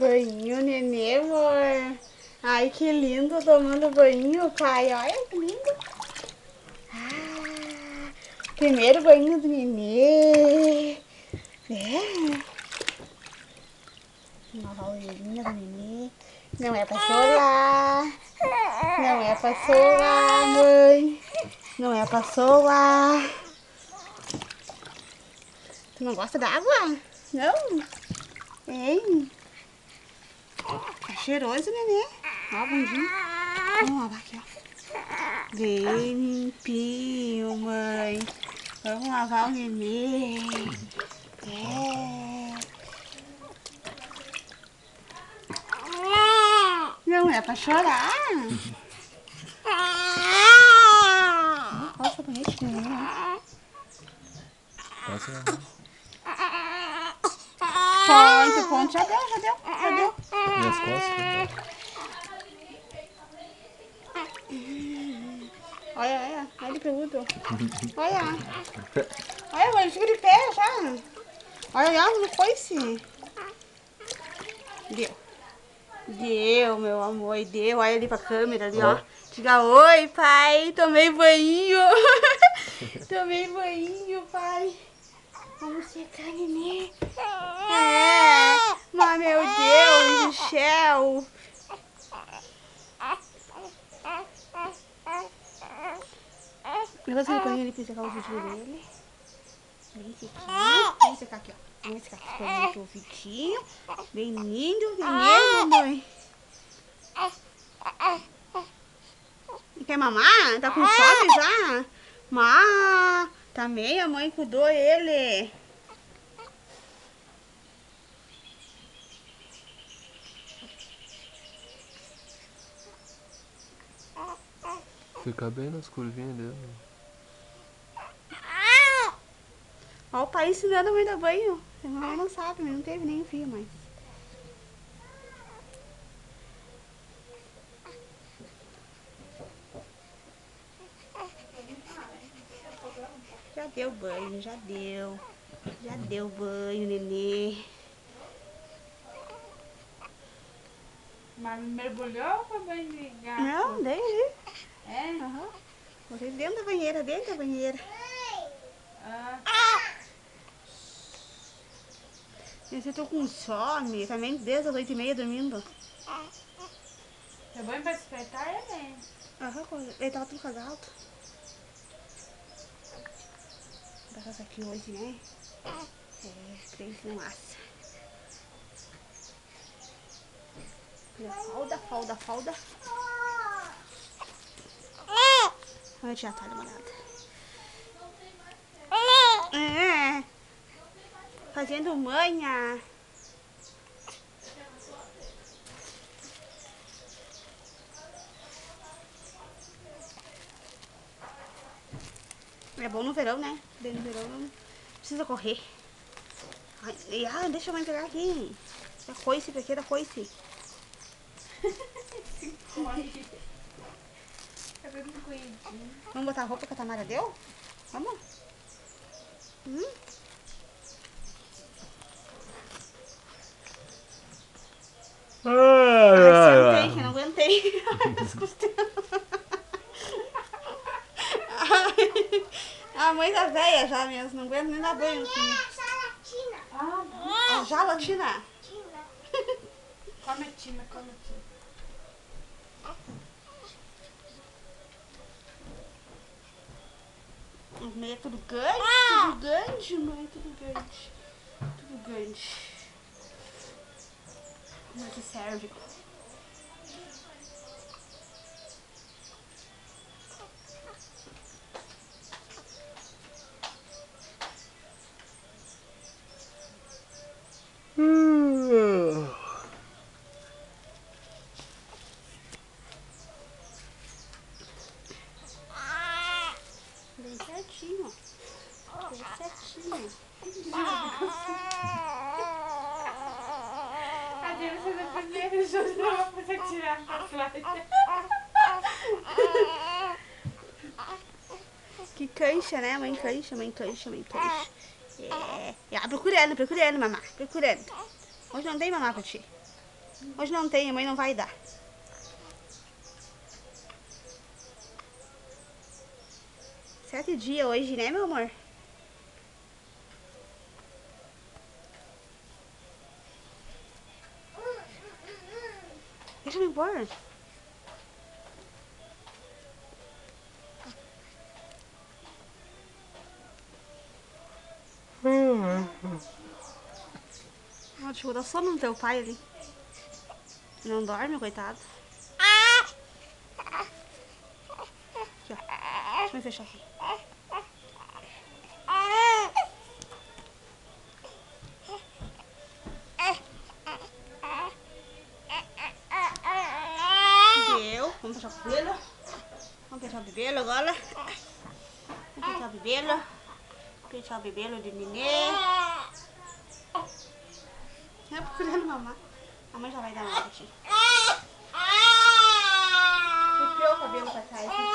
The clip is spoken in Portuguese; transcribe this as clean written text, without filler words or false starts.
Banho, nenê, amor. Ai, que lindo tomando banho, pai. Olha que lindo. Ah, primeiro banho do nenê. É. Lavar a orelhinha do nenê. Não é pra solar. Não é pra solar, mãe. Não é pra solar. Tu não gosta d'água? Não? Hein? Tá cheiroso, nenê. Ó, bundinho. Vamos lavar aqui, ó. Bem limpinho, mãe. Vamos lavar o nenê. É. Não é pra chorar. Olha o sabonete, nenê. Ponto. Já deu. E as costas? Olha ele peludo. Olha, mãe, fica de pé já. Olha, no coice. Deu, meu amor, deu. Olha ali pra câmera ali, ó. Diga oi, pai. Tomei banho. Tomei banho, pai. Vamos secar, nenê. É. Mas, meu Deus do céu. Leva esse paninho ali pra secar o vidinho dele. Bem sequinho. Vamos secar aqui, ó. Vamos secar esse paninho aqui, o vidinho. Bem lindo, nenê, mamãe. Quer mamar? Tá com fome já? Também a mãe cuidou ele. Fica bem nas curvinhas dele. Ó o pai ensinando a mãe dar banho. A mãe não sabe, não teve nem filho mais. Já deu banho, já deu. Já deu banho, nenê. Mas mergulhou ou foi banho de gato? Não, desde. É? Aham. Botei dentro da banheira, Eu tô com sono, também desde as 8h30 dormindo. É bom pra despertar ele? Aham, ele tava tudo casado. Vou dar essa aqui hoje, né? É, três no massa. Falda. Olha, já tá demorada. É. Fazendo manha. É bom no verão, né? Daí no verão não precisa correr. Ai, deixa a mãe pegar aqui. Da coice, porque da coice. Vamos botar a roupa que a Tamara deu? Vamos? Ai, sentei, que não aguentei. A mãe tá velha já mesmo, não aguenta nem dar banho. A gelatina. Come a tina. As meias tudo grande, mãe, tudo grande. Mas que serve. Bem certinho. A Diana foi a primeira ajuda pra você tirar a slide. Que cancha, né? Mãe cancha. É. Procurando, mamá. Procurando. Hoje não tem mamá pra ti. Hoje não tem, a mãe não vai dar. Sete dias hoje, né, meu amor? Deixa eu me pôr. Deixa eu dar sono no teu pai ali. Não dorme, coitado. Aqui, ó. Deixa eu fechar aqui. Deu. Vamos fechar o cabelo. Vamos fechar o cabelo agora. Vamos fechar o cabelo. Fechar o cabelo de nenê. É procurando mamar. A mãe já vai dar uma pra ti. Arrepiou o cabelo pra trás.